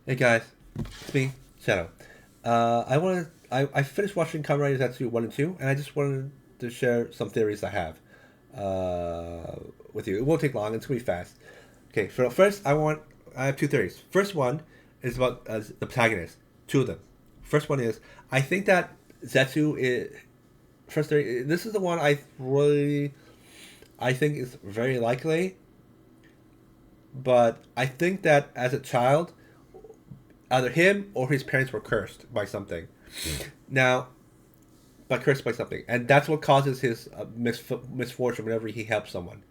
Hey guys, it's me, Shadow. I finished watching Kamen Rider Zetsu 1 and 2, and I just wanted to share some theories I have with you. It won't take long, it's going to be fast. Okay, so first, I have two theories. First one is about the protagonist, two of them. First one is, I think that Zetsu is, first theory, this is the one I think is very likely, but I think that as a child, either him or his parents were cursed by something. Now, by cursed by something, and that's what causes his misfortune whenever he helps someone,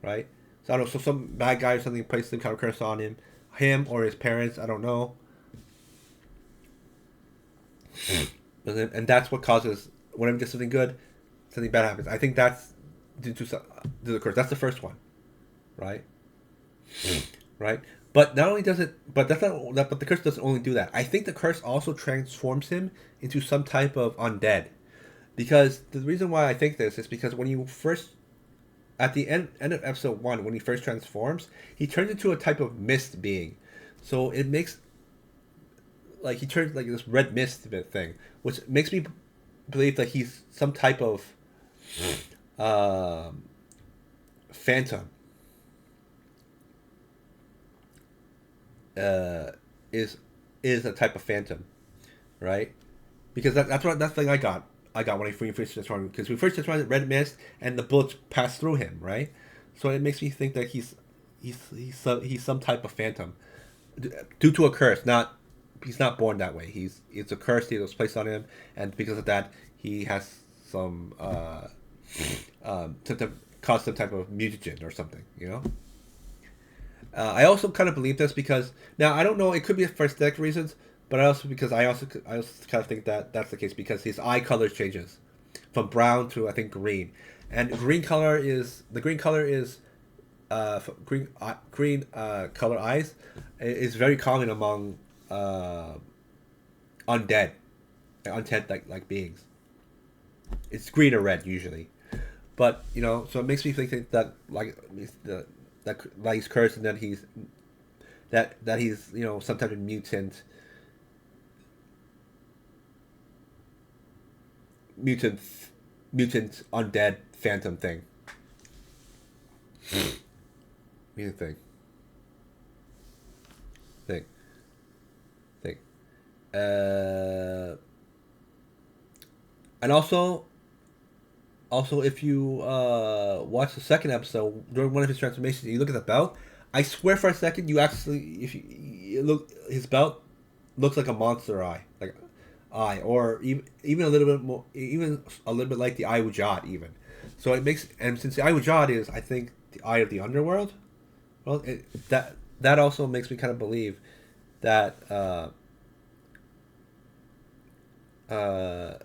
right? So I don't know. So some bad guy or something placed some kind of curse on him or his parents. I don't know. And that's what causes whenever he does something good, something bad happens. I think that's due to the curse. That's the first one, right? Right. But not only does it, but that's not that. But the curse doesn't only do that. I think the curse also transforms him into some type of undead. Because the reason why I think this is because when you first, at the end of episode one, when he first transforms, he turns into a type of mist being. So it makes, like, he turns like this red mist thing, which makes me believe that he's some type of um phantom. Uh, is is a type of phantom, right? Because that's the thing I got when he first transformed, because we first transformed red mist and the bullets pass through him, right? So it makes me think that he's some type of phantom due to a curse. Not He's not born that way. It's a curse that was placed on him, and because of that, he has some cause some type of mutagen or something. I also kind of believe this because now I don't know. It could be for aesthetic reasons, but I also kind of think that that's the case because his eye color changes from brown to I think green, and green color is green color eyes is very common among undead undead like beings. It's green or red usually, but so it makes me think that like that he's cursed and that he's some type of mutant mutant undead phantom thing. Mutant thing thing. Uh, and also, if you watch the second episode during one of his transformations, you look at the belt. I swear for a second, if you look, his belt looks like a monster eye, or even a little bit more, even a little bit like the eye Wujat even. So it makes, and since the eye Wujat is, I think, the eye of the underworld, well, that also makes me kind of believe that uh, that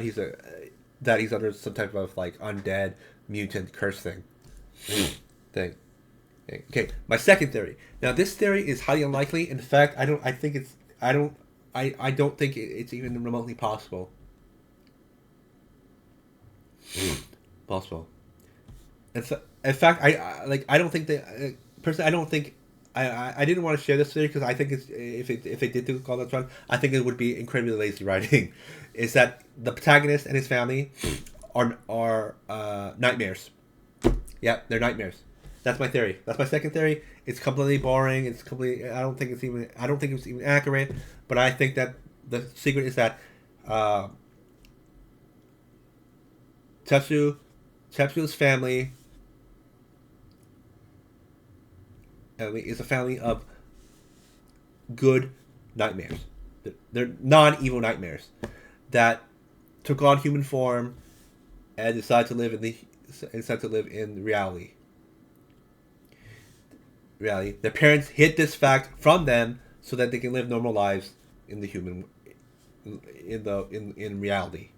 he's a that he's under some type of like undead mutant curse thing. Okay, my second theory. Now this theory is highly unlikely. In fact, I don't think it's even remotely possible. Possible. In fact, I don't think that personally. I don't think I didn't want to share this theory because I think it's if it did call that run, I think it would be incredibly lazy writing. Is that the protagonist and his family are nightmares? Yeah, they're nightmares. That's my theory. That's my second theory. It's completely boring. It's completely. I don't think it's even accurate. But I think that the secret is that uh, Tetsu Tetsu's family is a family of good nightmares. They're non-evil nightmares that took on human form and decided to live in reality. Their parents hid this fact from them so that they can live normal lives in the human in reality.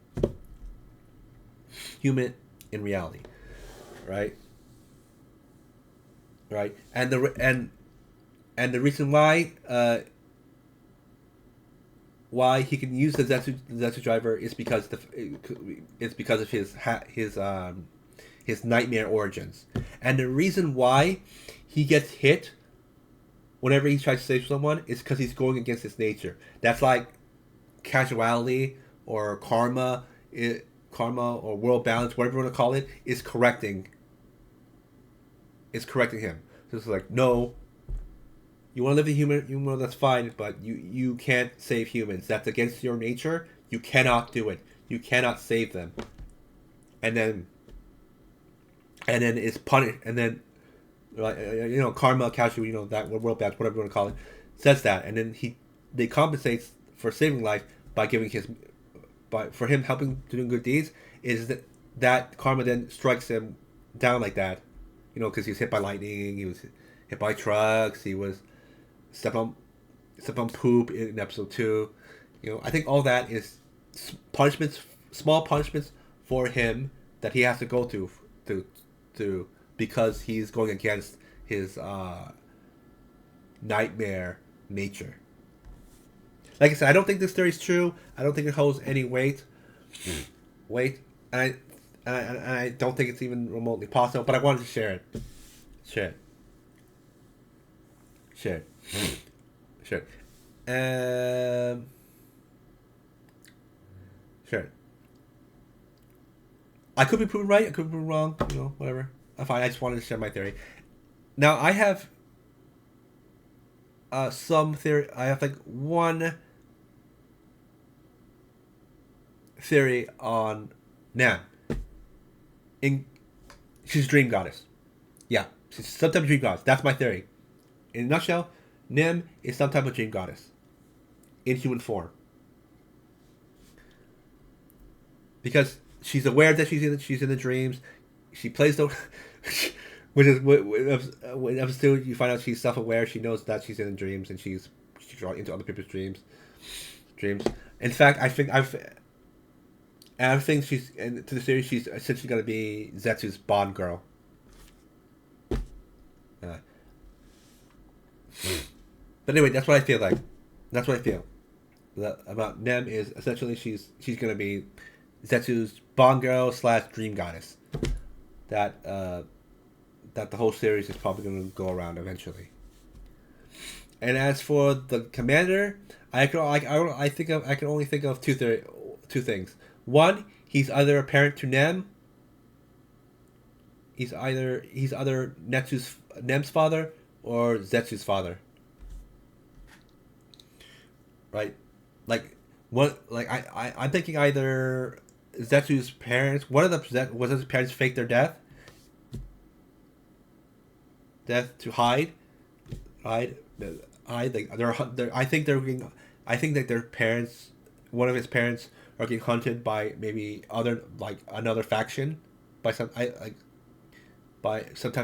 Human in reality, right? Right, and the reason why he can use the Zetsu driver is because it's because of his nightmare origins, and the reason why he gets hit whenever he tries to save someone, it's because he's going against his nature. That's like casuality or karma or world balance, whatever you want to call it, is correcting. Is correcting him. So it's like, no, you want to live the human world, that's fine, but you can't save humans. That's against your nature. You cannot do it. You cannot save them. And then it's punished. And then, karma, casualty, that world balance, whatever you want to call it, says that, and then they compensates for saving life by giving for him helping to do good deeds, is that karma then strikes him down like that, because he was hit by lightning, he was hit by trucks, he was stepped on poop in episode 2. I think all that is punishments, small punishments for him that he has to go to because he's going against his nightmare nature. Like I said, I don't think this theory is true. I don't think it holds any weight. And I don't think it's even remotely possible. But I wanted to share it. Share it. I could be proven right. I could be proven wrong. Whatever. Fine. I just wanted to share my theory. Now I have some theory. I have like one theory on Nam. She's a dream goddess. Yeah, she's some type of dream goddess. That's my theory. In a nutshell, Nim is some type of dream goddess in human form, because she's aware that she's in the dreams. She plays the which is when episode you find out she's self-aware. She knows that she's in the dreams, and she's drawn into other people's dreams. In fact, I think she's to the series. She's essentially going to be Zetsu's Bond girl. But anyway, that's what I feel like. That's what I feel about Nem is essentially she's going to be Zetsu's Bond girl / dream goddess. That the whole series is probably going to go around eventually. And as for the commander, I can only think of two things. One, he's either a parent to Nem. He's either Nem's father or Zetsu's father. Right, I'm thinking either Zetsu's parents. One of Zetsu's parents faked their death to hide. I think that their parents. One of his parents are getting hunted by maybe another faction, by some type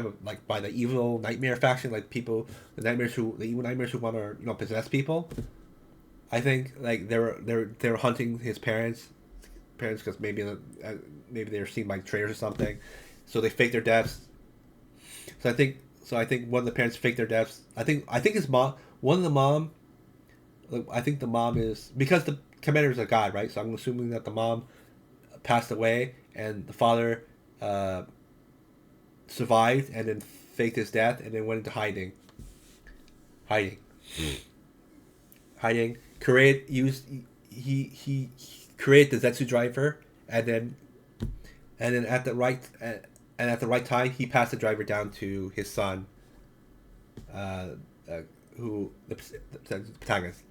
of by the evil nightmare faction, the evil nightmares who want to possess people. I think they're hunting his parents because maybe they're seen by traitors or something, so they fake their deaths. So I think one of the parents faked their deaths. I think his mom. One of the mom. I think the mom is because the commander is a god, right? So I'm assuming that the mom passed away and the father survived and then faked his death and then went into hiding. He created the Zetsu driver and then at the right time he passed the driver down to his son, who the protagonist.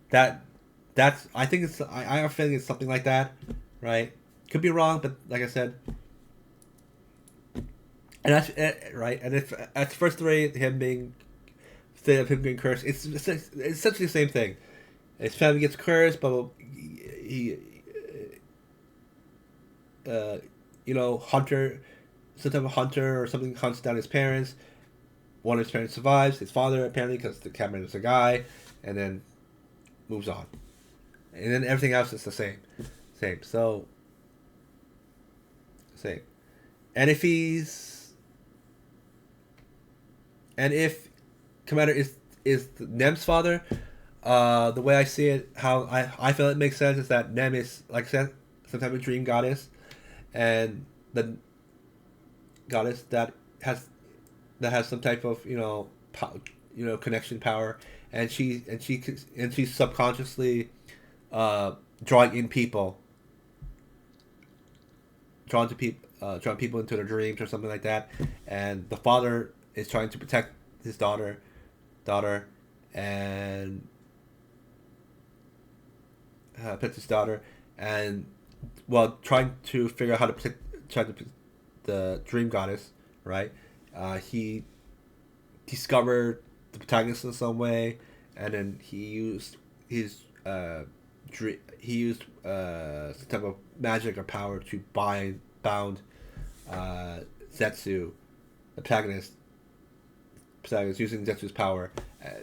That's I think it's I have a feeling it's something like that, right? Could be wrong, but like I said, and that's right. And if at first rate him being cursed, it's essentially the same thing. His family gets cursed, but he hunter, some type of hunter or something hunts down his parents. One of his parents survives, his father apparently, because the cameraman is a guy, and then moves on. And then everything else is the same. So, same. And if Commander is Nem's father, the way I see it, how I feel it makes sense is that Nem is, like I said, some type of dream goddess, and the goddess that has some type of connection power, and she's subconsciously drawing in people, drawing people into their dreams or something like that, and the father is trying to protect his daughter, and protect his daughter, and while trying to figure out how to protect the dream goddess, right? He discovered the protagonist in some way, and then he used some type of magic or power to bound Zetsu, the protagonist using Zetsu's power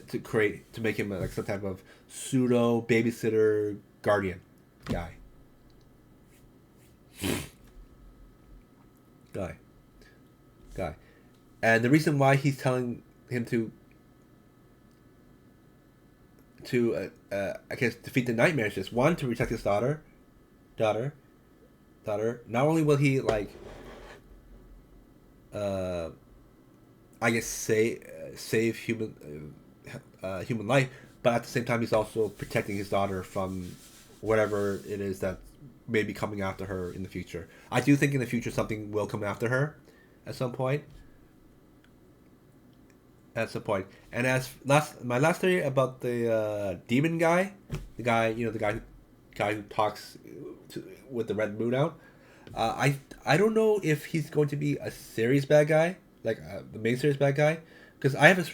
to make him like some type of pseudo babysitter guardian guy. guy. And the reason why he's telling him to I guess defeat the nightmare is just one, to protect his daughter. Not only will he like I guess save human life, but at the same time he's also protecting his daughter from whatever it is that may be coming after her in the future. I do think in the future something will come after her at some point. And as my last theory about the demon guy, the guy who talks with the red moon out. I don't know if he's going to be a serious bad guy, like the main serious bad guy, because I have a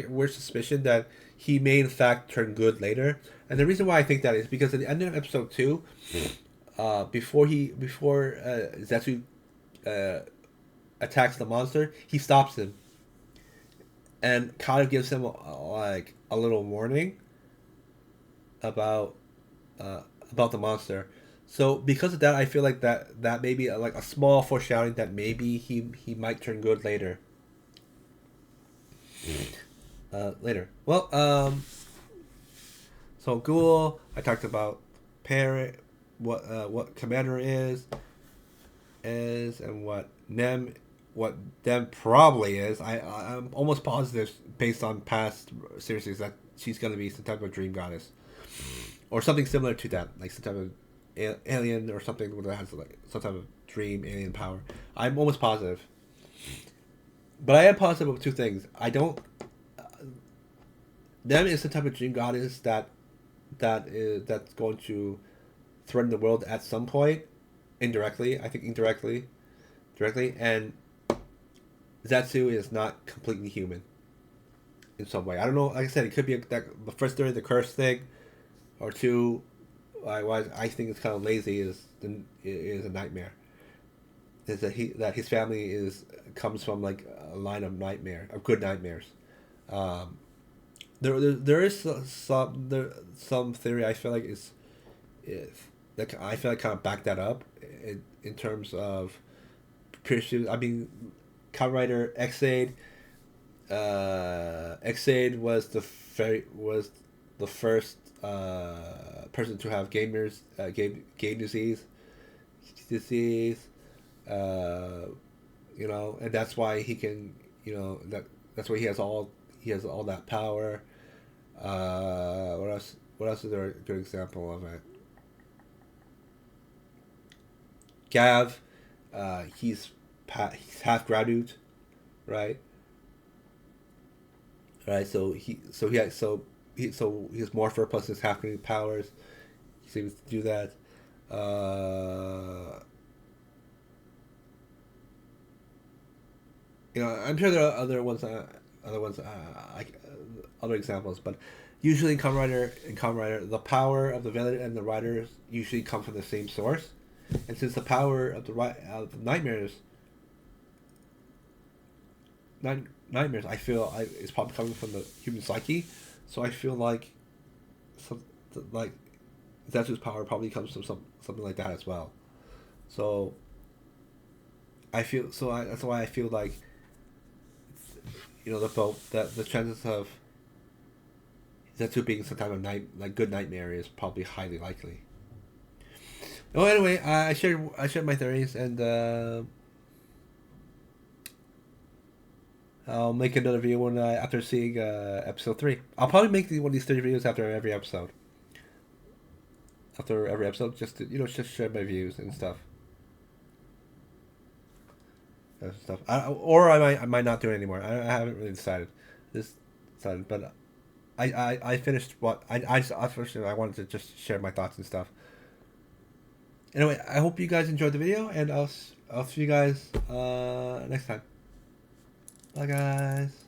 weird suspicion that he may in fact turn good later. And the reason why I think that is because at the end of episode 2, before Zetsu attacks the monster, he stops him and kind of gives him like a little warning about the monster. So because of that, I feel like that may be like a small foreshadowing that maybe he might turn good later. Well, so Ghoul, I talked about parent, what Commander is, and what Dem probably is. I'm almost positive based on past series that she's gonna be some type of dream goddess, or something similar to that, like some type of alien or something that has like some type of dream alien power. I'm almost positive, but I am positive of two things. I don't. Dem is the type of dream goddess that's going to threaten the world at some point, indirectly. I think directly, and Zetsu is not completely human in some way. I don't know. Like I said, it could be the first theory, the curse thing, or two. I think it's kind of lazy. Is a nightmare. Is that his family comes from like a line of good nightmares. There is some theory I feel like is I feel like kind of back that up in terms of I mean, Kamen Rider Xaid. Xaid was the first person to have game disease, and that's why he can, that's why he has all that power. What else is there a good example of it? Gav, he's half Gradute, right? Right. So he has Morpher plus his half Gradute powers. He's able to do that. I'm sure there are other examples, but usually in Kamen Rider, the power of the villain and the riders usually come from the same source, and since the power of the nightmares, I feel is probably coming from the human psyche, so I feel like Zetsu's power probably comes from something like that as well. So that's why I feel like the chances of Zetsu being some type of good nightmare is probably highly likely. Oh, anyway, I shared my theories, and I'll make another video when after seeing episode 3. I'll probably make one of these 30 videos after every episode. After every episode, just to, just share my views and stuff. Stuff. Or I might not do it anymore. I haven't really decided. But I finished what I finished. I wanted to just share my thoughts and stuff. Anyway, I hope you guys enjoyed the video, and I'll see you guys next time. Bye, guys.